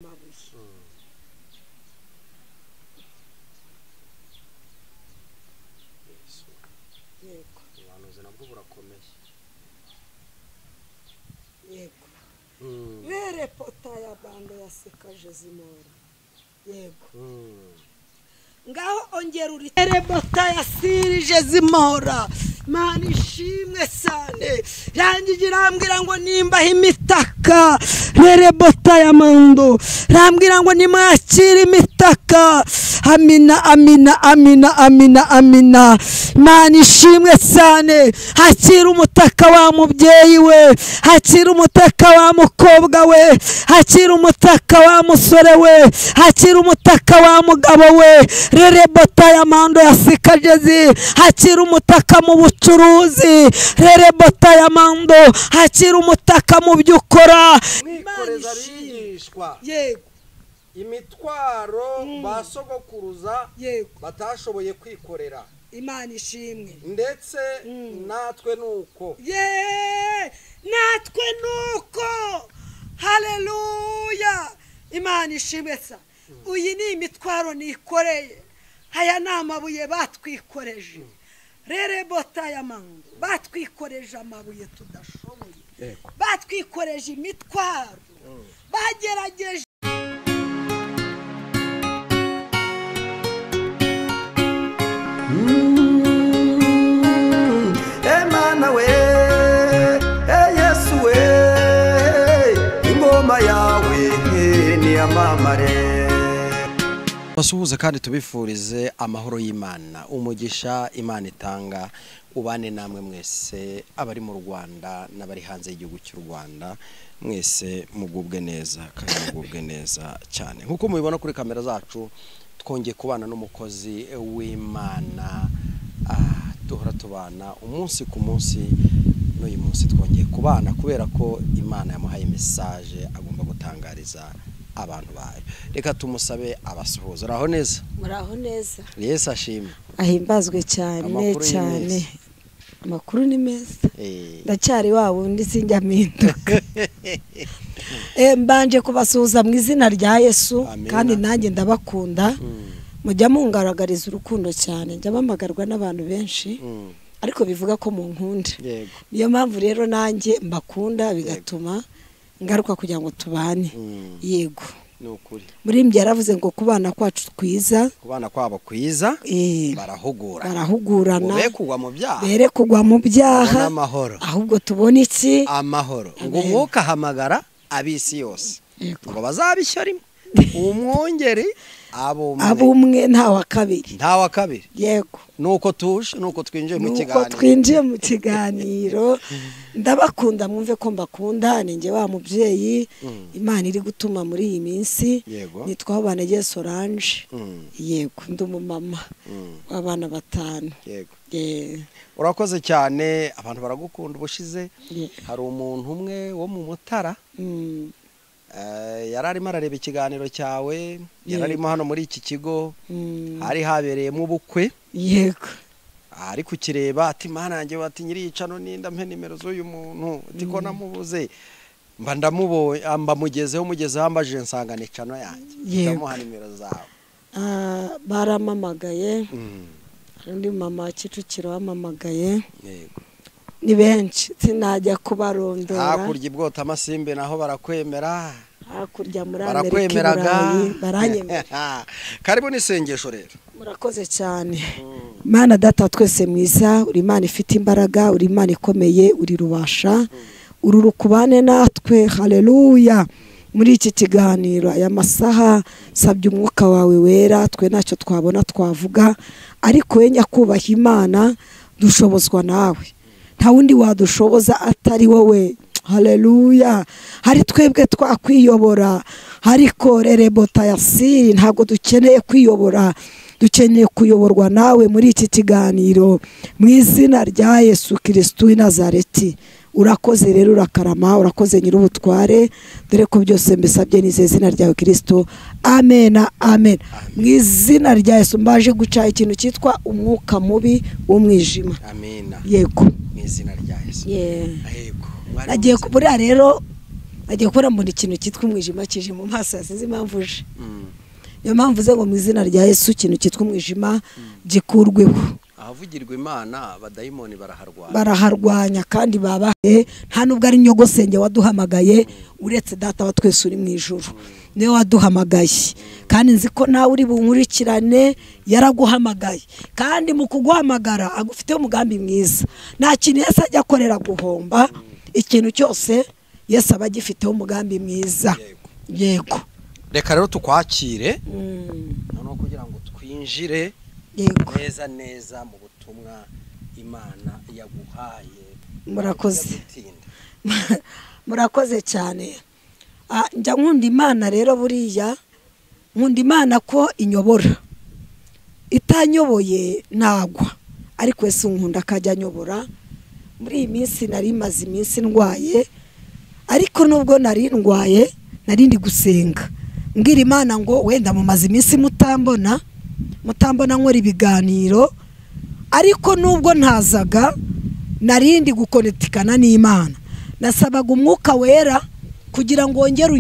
Vere potaya bando ya sekaje zimora. Yego. Ngaho ongera uri vere potaya sirije zimora. Mana ishimwe sane. Yangigira ambwira ngo nimba imitaka. Vere potaya mando. Rambwira ngo nimwakira imitaka. Amina amina amina amina amina. Mana ishimwe sane. Hakira umutaka wa mubyeyi we. Hakira umutaka wa mukobwa we. Hakira umutaka wa musore we. Hakira umutaka wa mugabo we. Rere botaya mando yasikajezi. Hakira umutaka mu bucuruzi. Rere botaya mando. Hakira umutaka mu byukora. Mwikoreza bigishwa. Yego. Imitwaro basogokuruza batashoboye kwikorera. Imana ishimwe Ndetse natwe nuko. Natwe nuko. Haleluya. Imana ishimwe sa. Uyi ni imitwaro nikoreye. Haya ni amabuye batwikoreje. Rere botaya mando. Batwikoreje amabuye tudashoboye. Batwikoreje imitwaro. Bagerageje Emana we, Yesu we, ingoma yawe ni amamare. Basuhuza kandi tubifurize amahoro y'Imana, umugisha Imana itanga ubane namwe mwese abari mu Rwanda n'abari hanze y'igihugu cy'u Rwanda, mwese mugubwe neza kandi mugubwe neza cyane. Nkuko mubibona kuri kamera zacu, twongeye kubana n'umukozi w'Imana, duhora tubana umunsi ku munsi. N'uyu munsi twongeye kubana kubera ko Imana yamuhaye message agomba gutangariza abantu bayo. Reka tumusabe abasuhuza. Uraho neza? muraho neza. Yesu ashimwe. Ahimbazwe cyane cyane. Amakuru ni meza. Ndacyari wa wundi sinjya mpinduka. Mbanje kubasuhuza mu izina rya Yesu. Kandi nanjye ndabakunda. Mujya mungaragariza urukundo cyane. Njya bamagarwa n'abantu benshi. Ariko bivuga ko mu nkunda. Niyo mpamvu rero nanjye mbakunda bigatuma ngaruka kugira ngo tubane. Yego. Nukuri. Muri mbye yaravuze ngo kubana kwacu twiza. Kubana kwabo kwiza. Barahugurana. Barahugurana. Bere kugwa mu byaha. Amahoro. Ahubwo tubona iki? Amahoro. Ngo umwuka hamagara abisi yose. Ngo bazabishyora umwongeri abumwe nta wa kabiri. Nta wa kabiri. Yego. Nuko tuje, nuko twinjiye mu kiganiro. Nuko twinjiye mu kiganiro. Ndabakunda mwumve ko mbakunda. Ninjye wa mubyeyi Imana iri gutuma muri iyi minsi. Nitwa Habanege Solange. Yego, ndi umumama w'abana 5. Yego. Urakoze cyane, abantu baragukunda ubushize. Hari umuntu umwe wo mu Mutara. Yararimo arareba ikiganiro cyawe, yararimo hano muri iki kigo, hari habereyemo ubukwe. Yego. Ari kukireba ati Mana yanjye bati nyiricano ninda mpe nimero z'uyu muntu ndiko namubuze, mba ndamubonye amba mugezeho ambaje nsangane cano yanjye, ndamuha nimero zawe. Baramamagaye. Undi mama Kicukiro wamamagaye. Yego. Ni benshi sinajya kubarondora. Hakurya ibwota amasimbe naho barakwemera. Hakurya muri Amerika baranyemera. Karibu nisengesho rero. Murakoze cyane. Mana data twese mwiza, uri Imana ifite imbaraga, uri Imana ikomeye, uri rubasha. Ururukubane natwe. Haleluya. Muri iki kiganiro aya masaha sabye umwuka wawe wera, twe ntacyo twabona twavuga, ariko we nyakubaha Imana dushobozwa nawe. Nta wundi wadushoboza atari wowe. Haleluya. Hari twebwe twakwiyobora, ariko rere botaya siri ntabwo dukeneye kwiyobora, dukeneye kuyoborwa nawe muri iki kiganiro mu izina rya Yesu Kristo w'i Nazareti. Urakoze rero urakarama, urakoze nyir'ubutware, dore ko byose mbisabye ni izina ryawe Kristo. Amen. Amen. Mu izina rya Yesu mbaje guca ikintu cyitwa umwuka mubi w'umwijima. Amen. Yego. Mu izina rya Yesu. Yego. Nagiye kubura rero agiye gukora mbona ikintu cyitwa umwijima kije mu maso yasize impamvu uje niyo mpamvu ze ngo mu izina rya Yesu ikintu cyitwa umwijima gikurweho. ahavugirwa Imana abadayimoni baraharwanya kandi babahe nta nubwo ari nyogosenge waduhamagaye uretse data wa twese uri mu ijuru niwe waduhamagaye kandi nzi ko nawe uri bunkurikirane yaraguhamagaye kandi mu kuguhamagara agufiteho umugambi mwiza. Nta kintu Yesu ajya akorera guhomba, ikintu cyose Yesu aba agifiteho umugambi mwiza. Yego, reka rero tukwakire noneho kugira ngo twinjire neza mu butumwa Imana yaguhaye. Murakoze cyane. Njya nkunda Imana rero, buriya nkunda Imana ko inyobora, itanyoboye nagwa, ariko Yesu nkunda akajya anyobora. Muri iyi minsi nari maze iminsi ndwaye, ariko nubwo nari ndwaye nari ndi gusenga mbwira Imana ngo wenda mumaze iminsi mutambona nkora ibiganiro, ariko nubwo ntazaga narindi gukonetikana n'Imana. Nasabaga umwuka wera kugira ngo wongere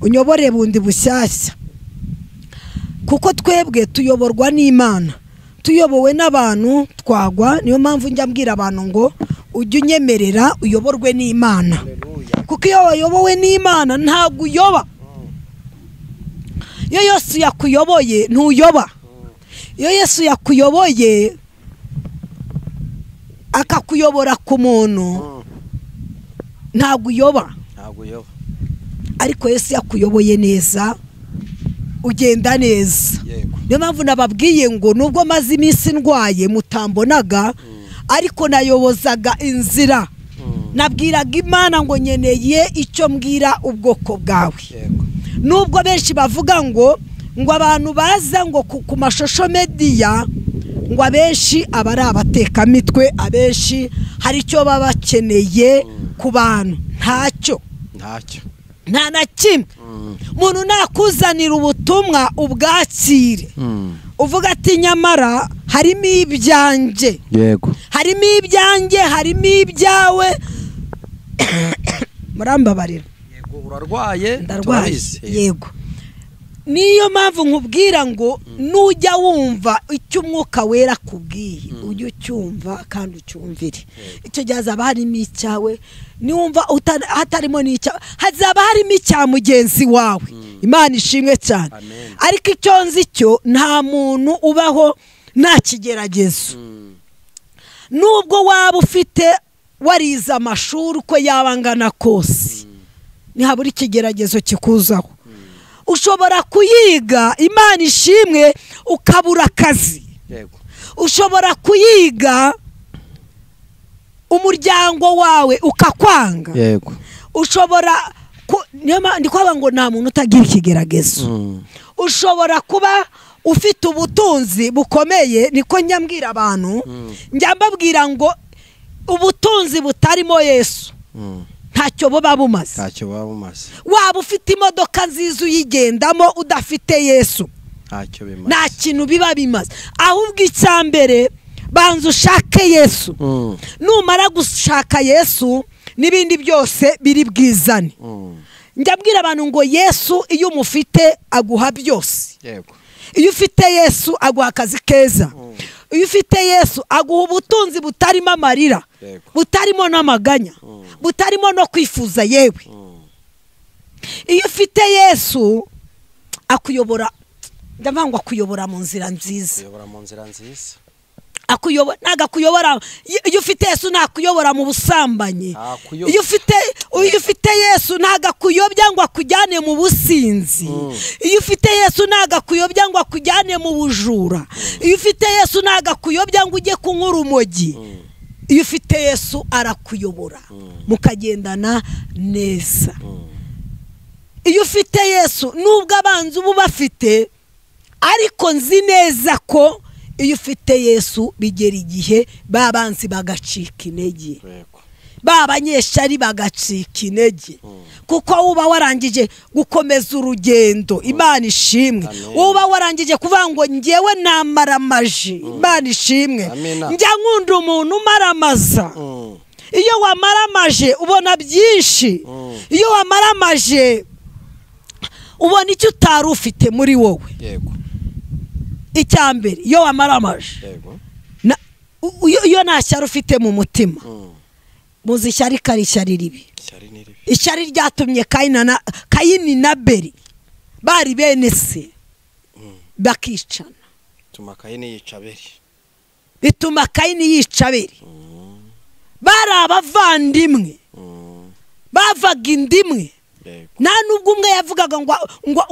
unyobore bundi bushyashya, kuko twebwe tuyoborwa n'Imana, tuyobowe n'abantu twagwa. Niyo mpamvu njya mbwira abantu ngo ujye unyemerera uyoborwe n'Imana, kuko iyo wayobowe n'Imana ntabwo uyoba. Iyo Yesu yakuyoboye ntuyoba. Iyo Yesu yakuyoboye akakuyobora ku muntu ntabwo uyoba. Ariko Yesu yakuyoboye neza ugenda neza. Niyo mpamvu nababwiye ngo nubwo maze iminsi ndwaye mutambonaga, ariko nayobozaga inzira. Nabwiraga Imana ngo nyeneye icyo mbwira ubwoko bwawe. Nubwo benshi bavuga ngo abantu baza ngo ku mashosho media ngo abenshi abari abatekamitwe, abenshi hari icyo baba bakeneye ku bantu. Ntacyo nta na kimwe. Umuntu nakuzanira ubutumwa ubwakire, uvuga ati nyamara harimo ibyanjye, harimo ibyanjye, harimo ibyawe. Murambabarira, urarwaye? Ndarwaye. Yego, niyo mpamvu nkubwira ngo nujya wumva icyo umwuka wera kubwiye ujye ucyumva kandi ucyumvire. Icyo gihe hazaba harimo icyawe, niwumva hatarimo n'icyawe hazaba harimo icya mugenzi wawe. Imana ishimwe cyane. Ariko icyo nzi cyo nta muntu ubaho nta kigeragezo. Nubwo waba ufite warize amashuri uko yabangana kose, ntihabura ikigeragezo kikuzaho. Ushobora kuyiga, Imana ishimwe, ukabura akazi. Ushobora kuyiga umuryango wawe ukakwanga. Ushobora ndi kwaba ngo nta muntu utagira ikigeragezo. Ushobora kuba ufite ubutunzi bukomeye, niko nyambwira abantu, njya mbabwira ngo ubutunzi butarimo Yesu ntacyo buba bumaze. Waba ufite imodoka nziza uyigendamo udafite Yesu nta kintu biba bimaze. Ahubwo icyambere banza ushake Yesu. Numara gushaka Yesu n'ibindi byose biri bwizane. Njyabwira abantu ngo Yesu iyo umufite aguha byose. Iyo ufite Yesu aguha akazi keza. Iyo ufite Yesu aguha ubutunzi butarimo amarira, butarimo n'amaganya, butarimo no kwifuza yewe. Iyo ufite Yesu akuyobora, ndavangwa kuyobora mu nzira nziza. Nagakuyobora. Iyo ufite Yesu nakuyobora mu busambanyi. Iyo ufite Yesu nagakuyobya ngo akujyane mu businzi. Iyo ufite Yesu nagakuyobya ngo akujyane mu bujura. Iyo ufite Yesu nagakuyobya ngo ujye kunywa urumogi. Iyo ufite Yesu arakuyobora mukagendana neza. Iyo ufite Yesu nubwo abanzi ubu bafite, ariko nzi neza ko iyo ufite Yesu bigera igihe babanzi bagacika intege, babanyeshari bagacika intege, kuko uba warangije gukomeza urugendo. Imana ishimwe. Uba warangije kuvuga ngo ngewe namara amaji. Imana ishimwe. Njya nkunda umuntu umaramaza. iyo wamaramaje ubona byinshi, iyo wamaramaje ubona icyo utari ufite muri wowe. Yego. Icyambere iyo wamaramaje, Yego. iyo nta shyari ufite mu mutima, muzi ishyari karishyari ribi. Ishyari ryatumye Kayini na Abeli bari bene se bakicana. Bituma Kayini yica Abeli. Bituma Kayini yica Abeli. Bari abavandimwe, bavaga indimwe. Nta nubwo umwe yavugaga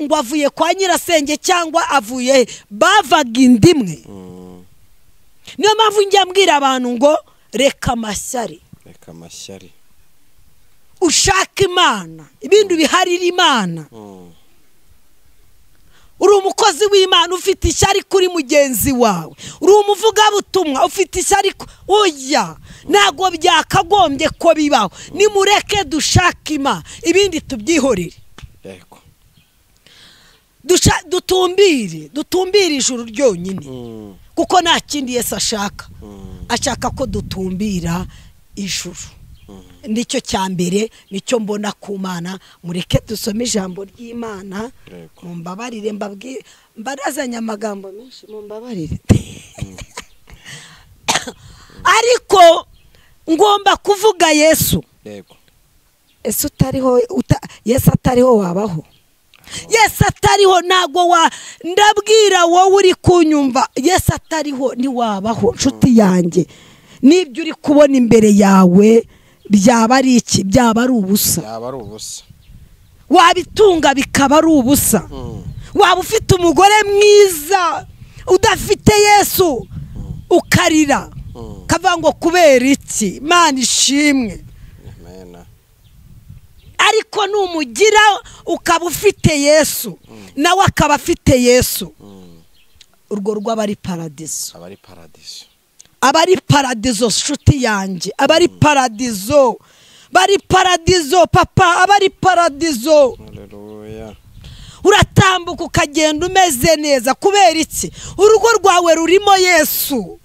ngo avuye kwa nyirasenge cyangwa avuye, bavaga indimwe. Niyo mpamvu njya mbwira abantu ngo reka amashyari, reka amashyari, ushaka Imana, ibindi biharira Imana. Uri umukozi w'Imana ufite ishyari kuri mugenzi wawe, uri umuvugabutumwa ufite ishyari, oya, ntago byakagombye ko bibaho. Nimureke dushaka Imana, ibindi tubyihorere. Yego. Dutumbire ijuru ryonyine, kuko nta kindi Yesu ashaka. Ashaka ko dutumbira ijuru. Nicyo cyambere, nicyo mbona ku Mana. Mureke dusome ijambo ry'Imana. Mumbabarire mbarazanya amagambo menshi, mumbabarire. Ariko ngomba kuvuga Yesu. Yego. Yesu atariho wabaho. Yesu atariho ntago ndabwira wowe uri kunyumva, Yesu atariho ntiwabaho nshuti yanjye. Nibyo uri kubona imbere yawe byaba ari iki? Byaba ari ubusa. Byaba ari ubusa. Wabitunga bikaba ari ubusa. Waba ufite umugore mwiza udafite Yesu ukarira, kavuga ngo kubera iki? Imana ishimwe. Ariko numugira ukaba ufite Yesu, nawe akaba afite Yesu, urwo rwaba ari paradizo. Abari paradizo. Abari paradizo nshuti yanjye, abari paradizo, bari paradizo papa, abari paradizo. Haleluya. Uratambuka ukagenda umeze neza kubera iki? Urugo rwawe rurimo Yesu.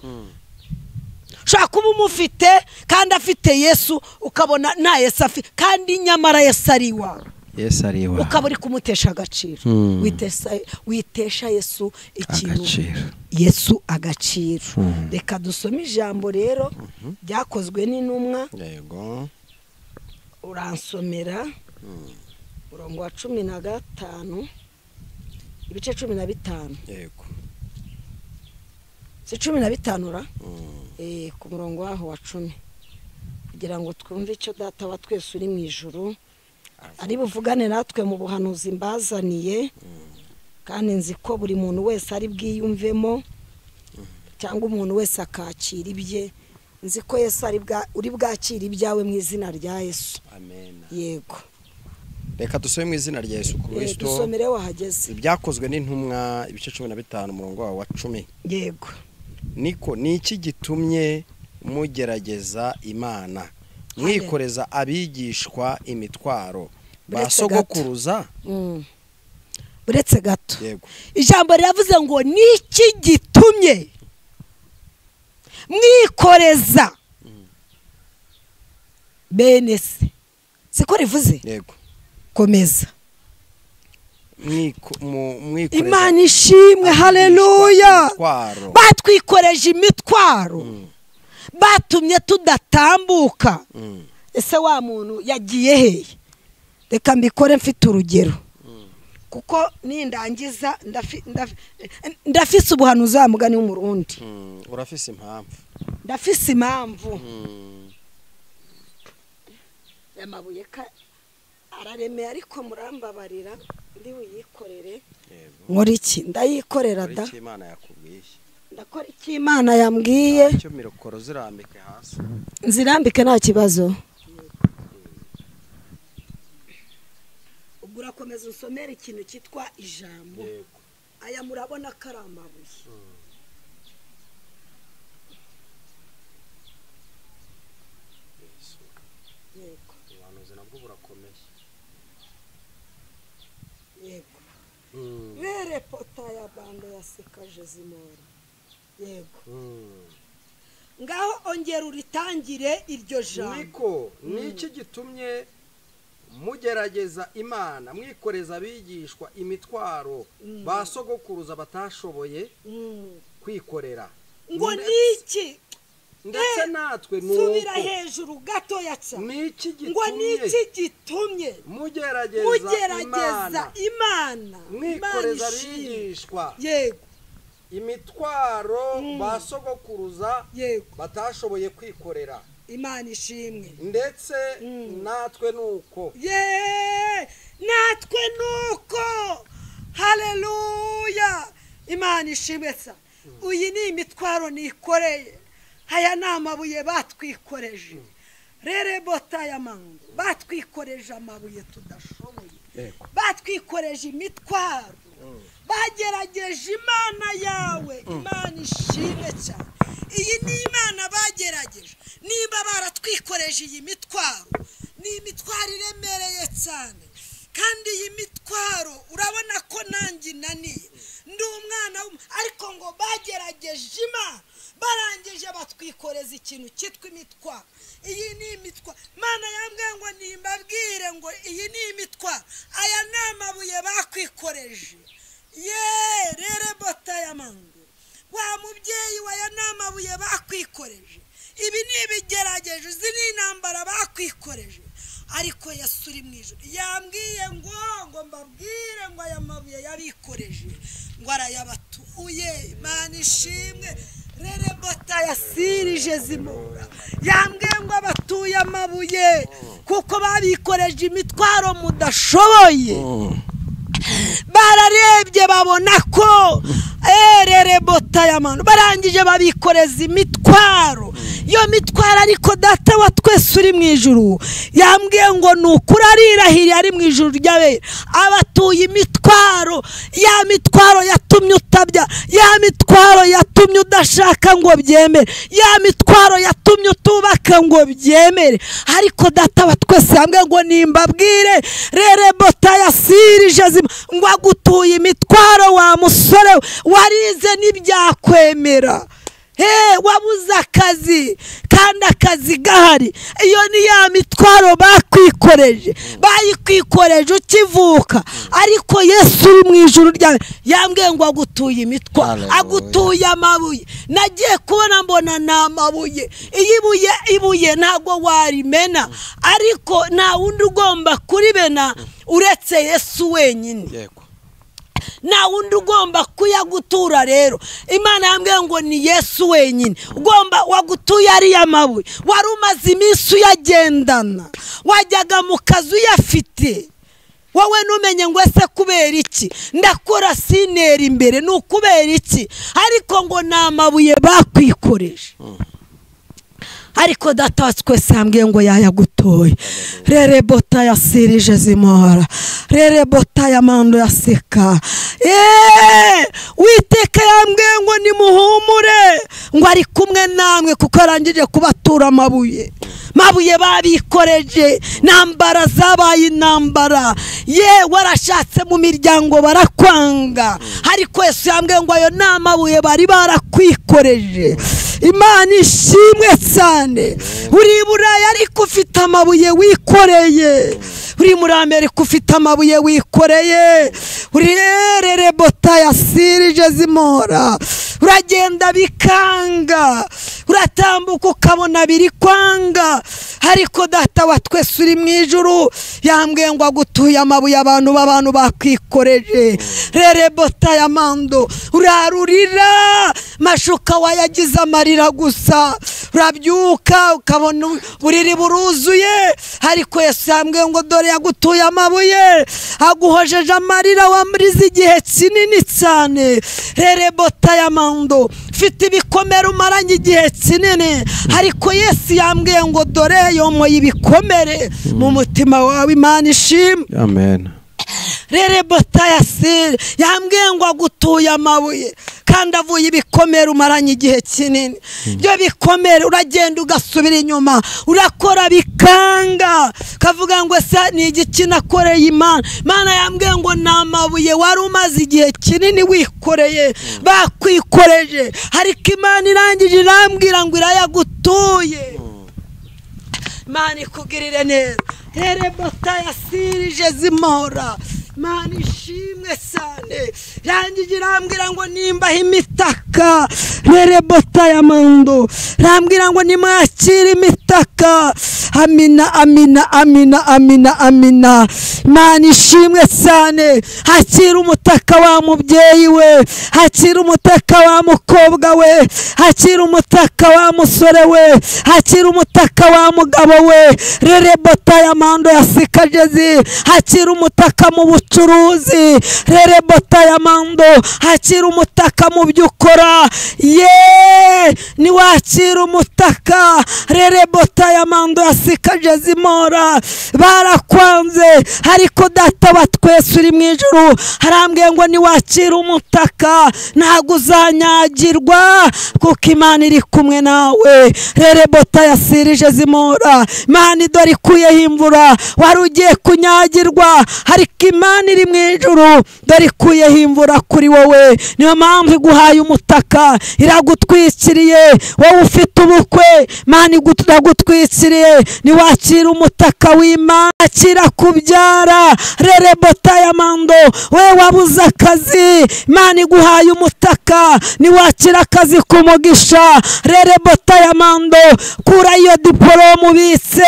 Ushaka kuba umufite kandi afite Yesu, ukabona nta Yesu afite kandi nyamara Yesu ari iwawe. Yesu ari iwawe. Ukaba uri kumutesha agaciro. Witesha Yesu ikintu. Yesu agaciro. Reka dusome ijambo rero ryakozwe n'intumwa. Yego. Uransomera murongo wa 15 ibice 15. Yego. Si 15 ura? Ku murongo waho wa 10, kugira ngo twumve icyo data wa twese uri mu ijuru ari buvugane natwe mu buhanuzi mbazaniye. Kandi nzi ko buri muntu wese ari bwiyumvemo, cyangwa umuntu wese akakira ibye. Nzi ko Yesu uri bwakira ibyawe mu izina rya Yesu. Amen. Yego. Reka dusome mu izina rya Yesu Kristo. Dusomere wahageze. Ibyakozwe n'intumwa ibice 15 umurongo wa 10. Yego. Niko niki gitumye mugerageza Imana, mwikoreza abigishwa imitwaro basogokuruza? Buretse gato. Yego. Ijambo riravuze ngo niki gitumye mwikoreza bene se. Siko rivuze? Yego. Komeza. mwikoreza Imana ishimwe. Haleluya. Batwikoreje imitwaro, batumye tudatambuka. Ese wa muntu yagiye he? Reka mbikore mfite urugero, kuko nindangiza ndafise ubuhanuzi wa mugani w'umurundi. Urafise impamvu? Ndafise impamvu. Yamabuye araremeye, ariko murambabarira ndi wiyikorere. Nkora iki? Ndayikorera da. Imana yakubwiye. Ndakora iki Imana yambwiye. Icyo mirokoro zirambike hasi. Nzirambike nta kibazo. Ubwo urakomeza usomera ikintu cyitwa ijambo. Aya murabona karamabuye. Yego. Ubuhanuzi nabwo burakomeye. Yego. Vere pota ya bando ya sekaje zimora. Yego. ngaho ongera uritangire iryo jambo. niko niki gitumye mugerageza Imana mwikoreza abigishwa imitwaro basogokuruza batashoboye kwikorera? Ngo niki ndetse natwe nuko subira hejuru gato yatsa. Ngo niki gitumye mugerageza Imana mwikoreza abigishwa yego imitwaro basogokuruza batashoboye kwikorera. Imana ishimwe. Ndetse natwe nuko natwe nuko. Haleluya. Imana ishimwe sa. Uyi ni imitwaro nikoreye. Haya ni amabuye batwikoreje. Rere bota ya mango batwikoreje amabuye tudashoboye. Batwikoreje imitwaro. Bagerageje Imana yawe. Imana ishimwe cyane. Iyi ni Imana bagerageje. Niba baratwikoreje iyi mitwaro, ni imitwaro iremereye cyane. Kandi iyi mitwaro urabona ko nanjye naniye. Ndi umwana ariko ngo bagerageje Imana, barangije batwikoreza ikintu cyitwa imitwaro. Iyi ni imitwaro. Mana yambwiye ngo nimbabwire ngo iyi ni imitwaro. Aya ni amabuye bakwikoreje. Rere bota ya mango. Wa mubyeyi waya ni amabuye bakwikoreje. Ibi ni ibigerageje, izi ni intambara bakwikoreje. Ariko Yesu uri mu ijuru yambwiye ngo mbabwire ngo aya mabuye yabikoreje ngo arayabatuye. Imana ishimwe. Rere bota yasirije zimura yambwiye ngo abatuye amabuye kuko babikoreje imitwaro mudashoboye. Bararebye babona ko rere bota y'abantu barangije babikoreza imitwaro. Iyo mitwaro ariko data wa twese uri mu ijuru yambwiye ngo nukuri arirahiriye ari mu ijuru ry'abera abatuye imitwaro. Ya mitwaro yatumye utabya, ya mitwaro yatumye udashaka ngo byemere, ya mitwaro yatumye utubaka ngo byemere. Ariko data wa twese yambwiye ngo nimbabwire rere bota yasirije ngo agutuye imitwaro. Wa musore warize n'ibyakwemera, wabuze akazi kandi akazi gahari. Iyo ni ya mitwaro bakwikoreje, bayikwikoreje ukivuka. Ariko Yesu uri mu ijuru ryawe yambwiye ngo agutuye imitwaro, agutuye amabuye. Nagiye kubona mbona na amabuye. Ibuye ntago warimena, ariko nta wundi ugomba kuribena uretse Yesu wenyine. Na wundi ugomba kuyagutura. Rero Imana yambwiye ngo ni Yesu wenyine ugomba wagutuye ari amabuye. Wari umaze iminsi uyagendana, wajyaga mu kazi uyafite, wowe numenye ngo ese kubera iki ndakora sinera imbere, nukubera iki? Ariko ngo ni amabuye bakwikoreje. Ariko data wa twese yambwiye ngo yayagutoye. Rere bota yasirije zimora, rere bota y'amando yaseka. Witeka yambwiye ngo nimuhumure ngo ari kumwe namwe kuko arangije kubatura amabuye. Mabuye babikoreje, nambara zabaye intambara. Warashatse mu miryango barakwanga, ariko Yesu yambwiye ngo ayo namabuye bari barakwikoreje. Imana ishimwe cyane. Uri Buraya ariko ufite amabuye wikoreye, uri muri Amerika ufite amabuye wikoreye. Uri rere bota yasirije zimora, uragenda bikanga, uratambuka ukabona biri kwanga. Ariko data wa twese uri mu ijuru yambwiye ngo agutuye amabuye abantu bakwikoreje. Rere bota y'amando urarurira, mashuka wayagize amarira gusa, urabyuka ukabona buriri buruzuye. Ariko Yesu yambwiye ngo dore yagutuye amabuye, aguhojeje amarira wamurize igihe kinini cyane. Rere bota y'amando ufite ibikomere umaranye igihe kinini, ariko Yesu yambwiye ngo dore yomoye ibikomere mu mutima wawe. Imana ishimwe. Amen. rere botayasiri yambwiye ngo agutuye amabuye kandi avuye ibikomere umaranye igihe kinini byo bikomere uragenda ugasubira inyuma urakora bikanga kavuga ngo se ni igiki nakoreye Imana yambwiye ngo namabuye wari umaze igihe kinini wikoreye bakwikoreje ariko Imana irangije irambwira ngo irayagutuye Imana ikugirire neza rere botayasirije zimora Imana ishimwe cyane yangije irambwira ngo nimbaho imitaka rere botayamando rambwira ngo nimwakire imitaka amina amina amina amina amina Imana ishimwe cyane hakira umutaka wa mubyeyi we hakira umutaka wa mukobwa we hakira umutaka wa musore we hakira umutaka wa mugabo we rere botayamando yasikajezi hakira umutaka mu bucuruzi rere botayamando hakira umutaka mu byukora ni wakira umutaka rere botayamando yasikajezi mora barakwanze ariko data wa twese uri mu ijuru harambwiye ngo ni wakira umutaka ntago uzanyagirwa kuko Imana iri kumwe nawe rere botayasirije zimora Imana idori kuyeho imvura wari ugiye kunyagirwa ariko Imana iri mu ijuru dori kuyeho imvura kuri wowe niyo mpamvu iguhaye umutaka iragutwikiriye wowe ufite ubukwe Imana igutwikiriye ni wakira umutaka w'Imana akira kubyara rere botayamando we wabuze akazi Imana iguhaye umutaka ni wakira akazi kumugisha rere botayamando kura iyo diplome ubitse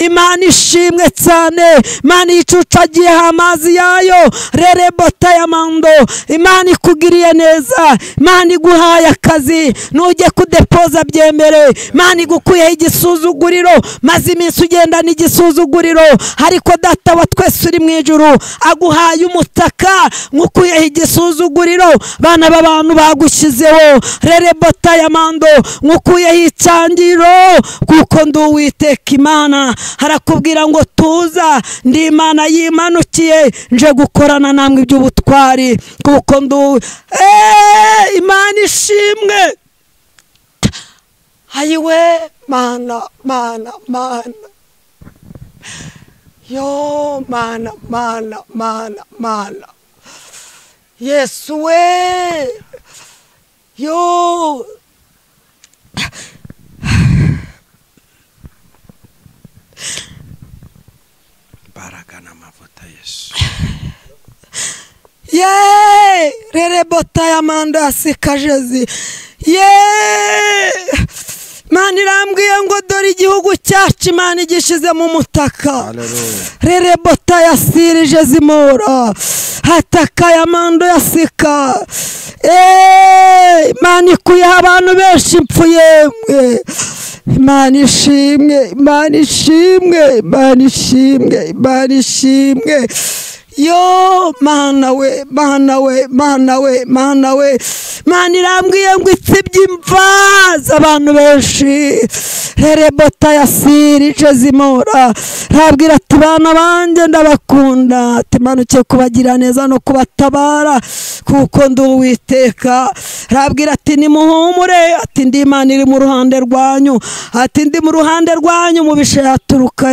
Imana ishimwe cyane Imana yicucagiye amazi yayo rere botayamando Imana ikugiriye neza Imana iguhaye akazi nujye kudepoza byemere Imana igukuyeho igisuzuguriro maze iminsi ugenda n'igisuzuguriro ariko data wa twese uri mu ijuru aguhaye umutaka ngukuyeho igisuzuguriro bana b'abantu bagushyizeho rere botayamando ngukuyeho icyangiro kuko ndi Uwiteka Imana harakubwira ngo tuza ndi Imana yimanukiye nje gukorana namwe iby'ubutwari kuko Imana ishimwe ayiwe Mana Mana Mana yo Mana Mana Mana Mana Yesu we yo Baraka n'amavuta Yesu rere botayamando yasikajezi Imana irambwiye ngo dore igihugu cyacu Imana igishize mu mutaka rere botayasirije zimora hataka yamando yasika Imana ikuyeho abantu benshi mpfuye Imana ishimwe Imana ishimwe Imana ishimwe Imana ishimwe yo Mana we Mana we Mana we Mana we Mana irambwiye ngo itsibye imva z'abantu benshi rere botayasirije zimora rabwira ati bana banjye ndabakunda timanuke kubagira neza no kubatabara kuko ndi Uwiteka rabwira ati nimuhumure ati ndi Imana iri mu ruhande rwanyu ati ndi mu ruhande rwanyu mubishe yaturuka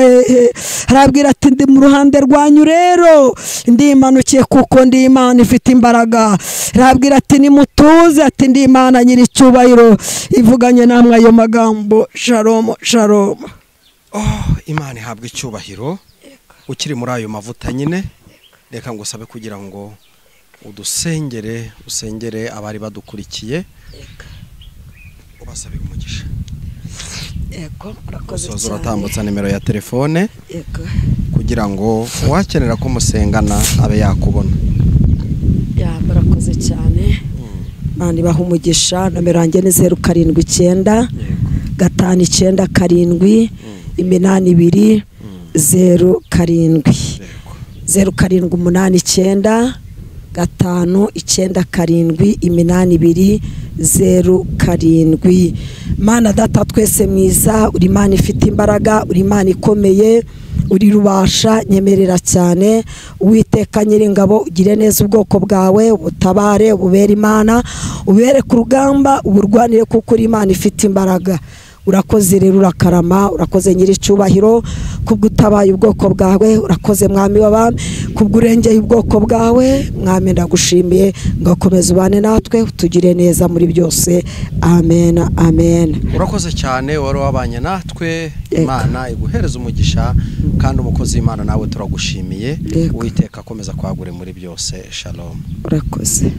rabwira ati ndi mu ruhande rwanyu rero ndi imanukiye kuko ndi Imana ifite imbaraga rabwira ati nimutuze ati ndi Imana nyiri cyubahiro ivuganye namwe ayo magambo shalom shalom Imana ihabwa icyubahiro ukiri muri ayo mavuta nyine reka ngusabe kugira ngo usengere abari badukurikiye ubasabe umugisha yego urakoze cyane uratambutsa nimero ya telefone yego kugira ngo wakenera ko musengana abe yakubona murakoze cyane Imana ibaha umugisha nomero yanjye ni 079 597 8 0 karindwi 0789 597 Mana data twese mwiza uri Imana ifite imbaraga uri Imana ikomeye uri rubasha nyemerera cyane Uwiteka Nyiringabo ugire neza ubwoko bwawe ubutabare ububera Imana ubere ku rugamba uburwanire kuko uri Imana ifite imbaraga urakoze rero urakarama urakoze nyiri cyubahiro kubgutabaye ubwoko bwawe urakoze mwami w'abami kubgurengeye ubwoko bwawe mwami ndagushimiye ngakomeza ubane natwe utugire neza muri byose amen amen urakoze cyane wari wabanye natwe Imana iguhereza umugisha kandi umukozi w'Imana nawe turagushimiye Uwiteka akomeza kwagure muri byose shalom urakoze